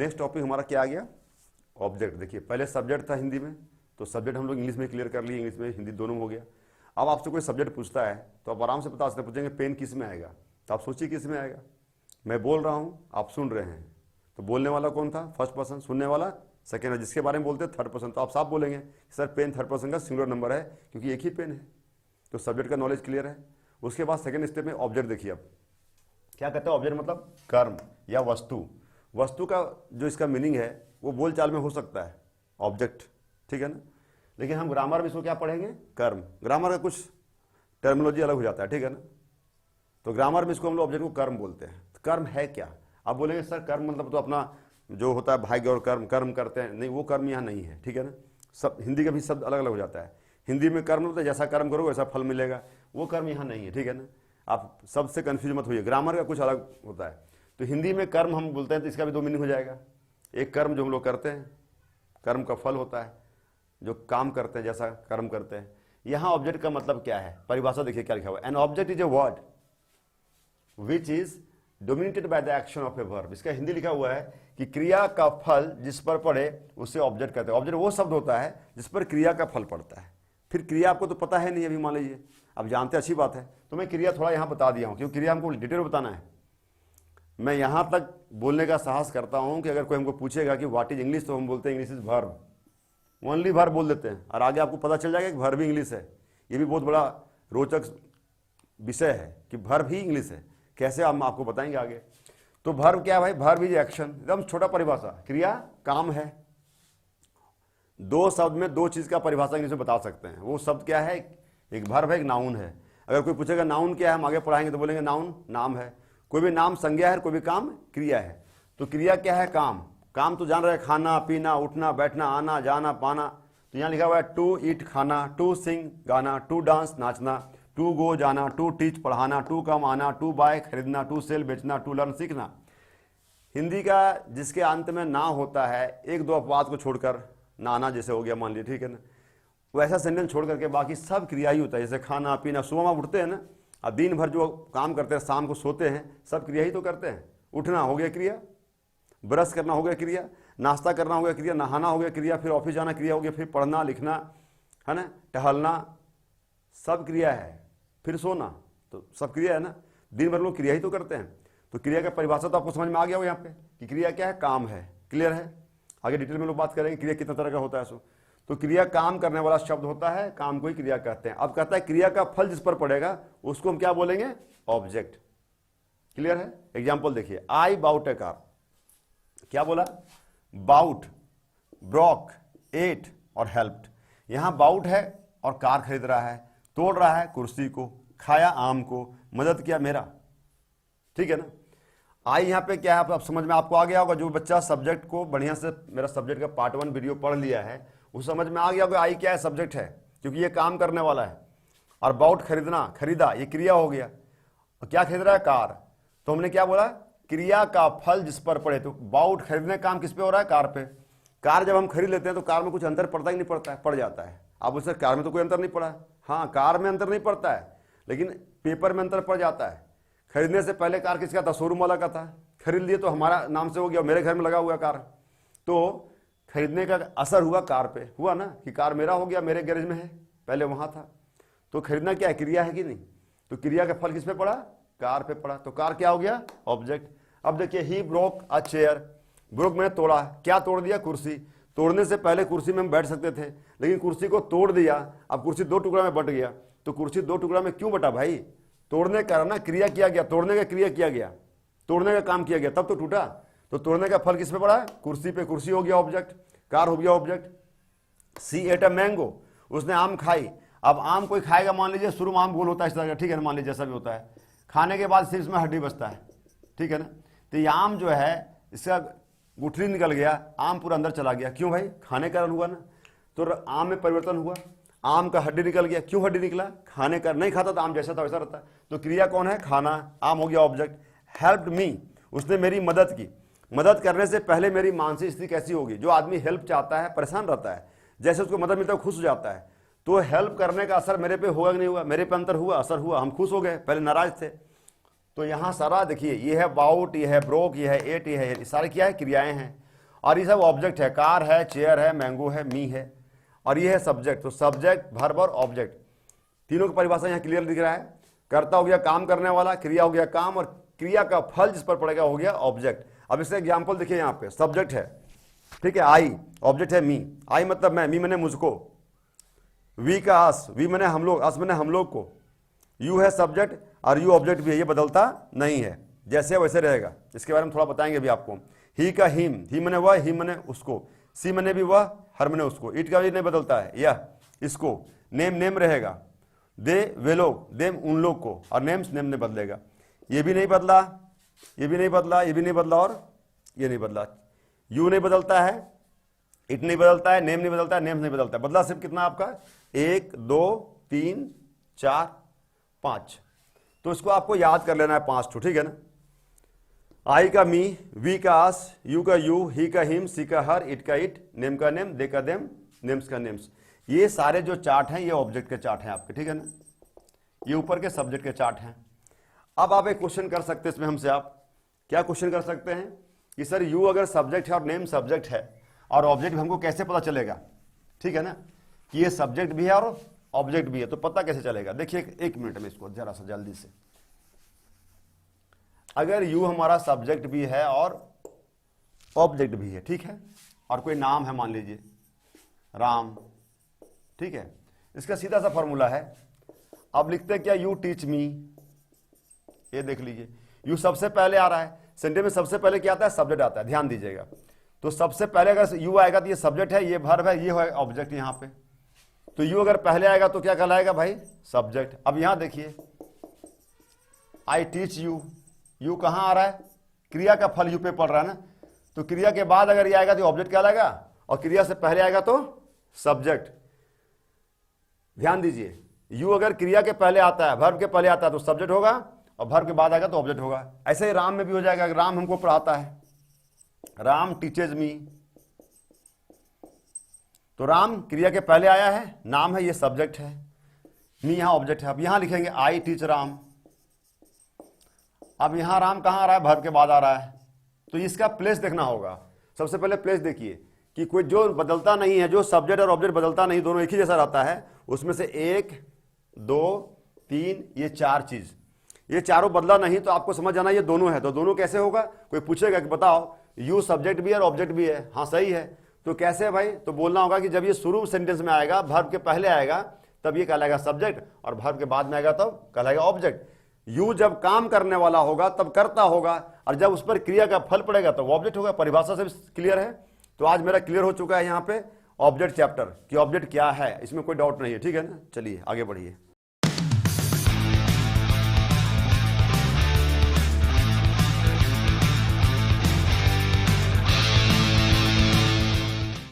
Next topic हमारा क्या आ गया, ऑब्जेक्ट। देखिए पहले सब्जेक्ट था हिंदी में, तो सब्जेक्ट हम लोग इंग्लिश में क्लियर कर लिए, इंग्लिश में हिंदी दोनों में हो गया। अब आपसे कोई सब्जेक्ट पूछता है तो आप आराम से बता सकते हैं, पूछेंगे पेन किस में आएगा, तो आप सोचिए किस में आएगा। मैं बोल रहा हूँ, आप सुन रहे हैं, तो बोलने वाला कौन था, फर्स्ट पर्सन, सुनने वाला सेकेंड, जिसके बारे में बोलते हैं थर्ड पर्सन। तो आप साफ बोलेंगे सर पेन थर्ड पर्सन का सिंगुलर नंबर है क्योंकि एक ही पेन है। तो सब्जेक्ट का नॉलेज क्लियर है। उसके बाद सेकेंड स्टेप में ऑब्जेक्ट। देखिए अब क्या कहते हैं ऑब्जेक्ट, मतलब कर्म या वस्तु। वस्तु का जो इसका मीनिंग है वो बोलचाल में हो सकता है ऑब्जेक्ट, ठीक है ना, लेकिन हम ग्रामर में इसको क्या पढ़ेंगे, कर्म। ग्रामर का कुछ टर्मिनोलॉजी अलग हो जाता है, ठीक है ना। तो ग्रामर में इसको हम लोग ऑब्जेक्ट को कर्म बोलते हैं। तो कर्म है क्या, आप बोलेंगे सर कर्म मतलब तो अपना जो होता है भाग्य और कर्म, कर्म करते हैं, नहीं वो कर्म यहाँ नहीं है, ठीक है ना। सब हिंदी का भी शब्द अलग अलग हो जाता है। हिंदी में कर्म होता है जैसा कर्म करोगे वैसा फल मिलेगा, वो कर्म यहाँ नहीं है, ठीक है ना। आप सबसे कन्फ्यूज मत होइए, ग्रामर का कुछ अलग होता है। तो हिंदी में कर्म हम बोलते हैं तो इसका भी दो मीनिंग हो जाएगा। एक कर्म जो हम लोग करते हैं, कर्म का फल होता है, जो काम करते हैं जैसा कर्म करते हैं। यहाँ ऑब्जेक्ट का मतलब क्या है, परिभाषा देखिए क्या लिखा हुआ है, an object is a word which is dominated by the action of a verb. इसका हिंदी लिखा हुआ है कि क्रिया का फल जिस पर पड़े उसे ऑब्जेक्ट कहते हैं। ऑब्जेक्ट वो शब्द होता है जिस पर क्रिया का फल पड़ता है। फिर क्रिया आपको तो पता है नहीं, अभी मान लीजिए अब जानते अच्छी बात है, तो मैं क्रिया थोड़ा यहाँ बता दिया हूँ क्योंकि क्रिया हमको डिटेल में बताना है। मैं यहाँ तक बोलने का साहस करता हूँ कि अगर कोई हमको पूछेगा कि व्हाट इज इंग्लिश, तो हम बोलते हैं English is verb, only verb बोल देते हैं, और आगे आपको पता चल जाएगा कि वर्ब भी इंग्लिश है। ये भी बहुत बड़ा रोचक विषय है कि वर्ब ही इंग्लिश है, कैसे हम आपको बताएंगे आगे। तो वर्ब क्या है भाई, वर्ब इज एक्शन, एकदम छोटा परिभाषा। क्रिया काम है, दो शब्द में दो चीज का परिभाषा इंग्लिश में बता सकते हैं। वो शब्द क्या है, एक वर्ब है, एक नाउन है। अगर कोई पूछेगा नाउन क्या है, हम आगे पढ़ाएंगे तो बोलेंगे नाउन नाम है। कोई भी नाम संज्ञा है, कोई भी काम क्रिया है। तो क्रिया क्या है, काम। काम तो जान रहे हैं, खाना पीना उठना बैठना आना जाना पाना। तो यहाँ लिखा हुआ है टू ईट खाना, टू सिंग गाना, टू डांस नाचना, टू गो जाना, टू टीच पढ़ाना, टू कम आना, टू बाय खरीदना, टू सेल बेचना, टू लर्न सीखना। हिंदी का जिसके अंत में ना होता है, एक दो अपवाद को छोड़कर, नाना जैसे हो गया मान लीजिए, ठीक है ना, वैसा सेंटेंस छोड़ करके बाकी सब क्रिया ही होता है। जैसे खाना पीना, सुबह आप उठते हैं ना, अब दिन भर जो काम करते हैं, शाम को सोते हैं, सब क्रिया ही तो करते हैं। उठना हो गया क्रिया, ब्रश करना हो गया क्रिया, नाश्ता करना हो गया क्रिया, नहाना हो गया क्रिया, फिर ऑफिस जाना क्रिया हो गया, फिर पढ़ना लिखना है ना, टहलना सब क्रिया है, फिर सोना, तो सब क्रिया है ना। दिन भर लोग क्रिया ही तो करते हैं। तो क्रिया का परिभाषा तो आपको समझ में आ गया हो यहाँ पे कि क्रिया क्या है, काम है। क्लियर है, आगे डिटेल में लोग बात करेंगे क्रिया कितना तरह का होता है। सो तो क्रिया काम करने वाला शब्द होता है, काम को ही क्रिया कहते हैं। अब कहता है क्रिया का फल जिस पर पड़ेगा उसको हम क्या बोलेंगे, ऑब्जेक्ट। क्लियर है, एग्जाम्पल देखिए, आई बाउट ए कार। क्या बोला, बाउट, ब्रॉक, एट और हेल्प्ड। यहां बाउट है और कार खरीद रहा है, तोड़ रहा है कुर्सी को, खाया आम को, मदद किया मेरा, ठीक है ना। आई यहाँ पे क्या है, आप समझ में आपको आ गया होगा। जो बच्चा सब्जेक्ट को बढ़िया से, मेरा सब्जेक्ट का पार्ट 1 वीडियो पढ़ लिया है, उस समझ में आ गया होगा आई क्या है, सब्जेक्ट है, क्योंकि ये काम करने वाला है। और बाउट खरीदना, खरीदा, ये क्रिया हो गया। और क्या खरीद रहा है, कार। तो हमने क्या बोला, क्रिया का फल जिस पर पड़े। तो बाउट खरीदने का काम किस पे हो रहा है, कार पे। कार जब हम खरीद लेते हैं तो कार में कुछ अंतर पड़ता ही नहीं पड़ता है, पड़ जाता है। आप उससे कार में तो कोई अंतर नहीं पड़ा है, हाँ कार में अंतर नहीं पड़ता है, लेकिन पेपर में अंतर पड़ जाता है। खरीदने से पहले कार किसका था, शोरूम वाला का था, खरीद लिए तो हमारा नाम से हो गया, मेरे घर में लगा हुआ कार। तो खरीदने का असर हुआ कार पे, हुआ ना, कि कार मेरा हो गया, मेरे गैरेज में है, पहले वहां था। तो खरीदना क्या है, क्रिया है कि नहीं। तो क्रिया का फल किस पे पड़ा, कार पे पड़ा। तो कार क्या हो गया, ऑब्जेक्ट। अब देखिए, he broke a chair, broke मैंने तोड़ा, क्या तोड़ दिया, कुर्सी। तोड़ने से पहले कुर्सी में हम बैठ सकते थे, लेकिन कुर्सी को तोड़ दिया, अब कुर्सी दो टुकड़ा में बट गया। तो कुर्सी दो टुकड़ा में क्यों बटा भाई, तोड़ने का ना क्रिया किया गया, तोड़ने का क्रिया किया गया, तोड़ने का काम किया गया, तब तो टूटा। तो तोड़ने का फल किस पे पड़ा है, कुर्सी पे। कुर्सी हो गया ऑब्जेक्ट, कार हो गया object. She ate a mango, उसने आम खाई। अब आम कोई खाएगा, मान लीजिए शुरू में आम गोल होता है इस तरह का, ठीक है ना, मान लीजिए जैसा भी होता है, खाने के बाद सिर्फ इसमें हड्डी बचता है, ठीक है ना। तो ये आम जो है, इसका गुठली निकल गया, आम पूरा अंदर चला गया, क्यों भाई, खाने का कारण हुआ ना। तो आम में परिवर्तन हुआ, आम का हड्डी निकल गया, क्यों हड्डी निकला, खाने का। नहीं खाता तो आम जैसा था वैसा रहता है। तो क्रिया कौन है, खाना, आम हो गया ऑब्जेक्ट। हेल्प्ड मी, उसने मेरी मदद की। मदद करने से पहले मेरी मानसिक स्थिति कैसी होगी। जो आदमी हेल्प चाहता है, परेशान रहता है, जैसे उसको मदद मिलता है खुश हो जाता है। तो हेल्प करने का असर मेरे पे होगा कि नहीं हुआ, मेरे पे अंतर हुआ, असर हुआ, हम खुश हो गए, पहले नाराज थे। तो यहां सारा देखिए, ये है बाउट, ये है ब्रोक, ये है एट, ये है, सारे क्या है, क्रियाएं हैं। और ये सब ऑब्जेक्ट है, कार है, चेयर है, मैंगो है, मी है, और ये है सब्जेक्ट। तो सब्जेक्ट, वर्ब और ऑब्जेक्ट तीनों की परिभाषा यहाँ क्लियर दिख रहा है। कर्ता हो गया काम करने वाला, क्रिया हो गया काम, और क्रिया का फल जिस पर पड़ेगा हो गया ऑब्जेक्ट। अब इससे एग्जाम्पल देखिए, यहाँ पे सब्जेक्ट है, ठीक है, आई, ऑब्जेक्ट है मी, आई मतलब मैं, मी मैंने मुझको, वी का अस, वी मैंने हम लोग, अस मैंने हम लोग को, यू है सब्जेक्ट और यू ऑब्जेक्ट भी है, ये बदलता नहीं है, जैसे वैसे रहेगा। इसके बारे में थोड़ा बताएंगे भी आपको। ही का हिम, ही मैंने वह, ही मैंने उसको, सी मैंने भी वह, हर मैंने उसको, इट का भी नहीं बदलता है, यह इसको, नेम नेम रहेगा, दे वे लोग, देम उन लोग को, और नेम्स नेम नहीं बदलेगा। ये भी नहीं बदला, ये भी नहीं बदला, ये भी नहीं बदला, और ये नहीं बदला। यू नहीं बदलता है, इट नहीं बदलता है, नेम नहीं बदलता है, नेम्स नहीं बदलता है। बदला सिर्फ कितना आपका, 1 2 3 4 5। तो इसको आपको याद कर लेना है 5 ठो, ठीक है ना। आई का मी, वी का अस, यू का यू, ही का हिम, सी का हर, इट का इट, नेम का नेम, दे का देम, नेम्स का नेम्स। ये सारे जो चार्ट हैं ये ऑब्जेक्ट के चार्ट हैं आपके, ठीक है ना। ये ऊपर के सब्जेक्ट के चार्ट हैं। अब आप एक क्वेश्चन कर सकते हैं इसमें हमसे, आप क्या क्वेश्चन कर सकते हैं कि सर यू अगर सब्जेक्ट है और नेम सब्जेक्ट है और ऑब्जेक्ट हमको कैसे पता चलेगा, ठीक है ना, कि ये सब्जेक्ट भी है और ऑब्जेक्ट भी है, तो पता कैसे चलेगा। देखिए एक मिनट में इसको जरा सा जल्दी से, अगर यू हमारा सब्जेक्ट भी है और ऑब्जेक्ट भी है, ठीक है, और कोई नाम है मान लीजिए राम, ठीक है, इसका सीधा सा फॉर्मूला है। अब लिखते हैं क्या, यू टीच मी, ये देख लीजिए, यू सबसे पहले आ रहा है सेंटेंस में, सबसे पहले क्या आता है, सब्जेक्ट आता है, ध्यान दीजिएगा। तो सबसे पहले अगर यू आएगा तो ये सब्जेक्ट है, ये वर्ब है, ये है ऑब्जेक्ट यहाँ पे। तो यू अगर पहले आएगा तो क्या कहलाएगा भाई, सब्जेक्ट। अब यहां देखिए, आई टीच यू, यू कहां आ रहा है, क्रिया का फल यू पे पड़ रहा है ना, तो क्रिया के बाद अगर ये आएगा तो ऑब्जेक्ट कहलाएगा, और क्रिया से पहले आएगा तो सब्जेक्ट। ध्यान दीजिए, यू अगर क्रिया के पहले आता है, वर्ब के पहले आता है तो सब्जेक्ट होगा, और वर्ब के बाद आएगा तो ऑब्जेक्ट होगा। ऐसे ही राम में भी हो जाएगा, अगर राम हमको पढ़ाता है, राम टीचेज मी, तो राम क्रिया के पहले आया है, नाम है, ये सब्जेक्ट है, मी यहां ऑब्जेक्ट है। अब यहां लिखेंगे आई टीच राम। अब यहां राम कहां आ रहा है, वर्ब के बाद आ रहा है, तो इसका प्लेस देखना होगा। सबसे पहले प्लेस देखिए कि कोई जो बदलता नहीं है, जो सब्जेक्ट और ऑब्जेक्ट बदलता नहीं, दोनों एक ही जैसा रहता है, उसमें से 1 2 3 ये 4 चीज, ये चारों बदला नहीं, तो आपको समझ जाना ये दोनों है। तो दोनों कैसे होगा, कोई पूछेगा कि बताओ यू सब्जेक्ट भी है और ऑब्जेक्ट भी है, हाँ सही है, तो कैसे भाई, तो बोलना होगा कि जब ये शुरू सेंटेंस में आएगा, वर्ब के पहले आएगा तब ये कहलाएगा सब्जेक्ट, और वर्ब के बाद में आएगा तब कहलाएगा ऑब्जेक्ट। यू जब काम करने वाला होगा तब करता होगा, और जब उस पर क्रिया का फल पड़ेगा तो ऑब्जेक्ट होगा। परिभाषा से क्लियर है। तो आज मेरा क्लियर हो चुका है यहाँ पे ऑब्जेक्ट चैप्टर कि ऑब्जेक्ट क्या है, इसमें कोई डाउट नहीं है, ठीक है ना। चलिए आगे बढ़िए।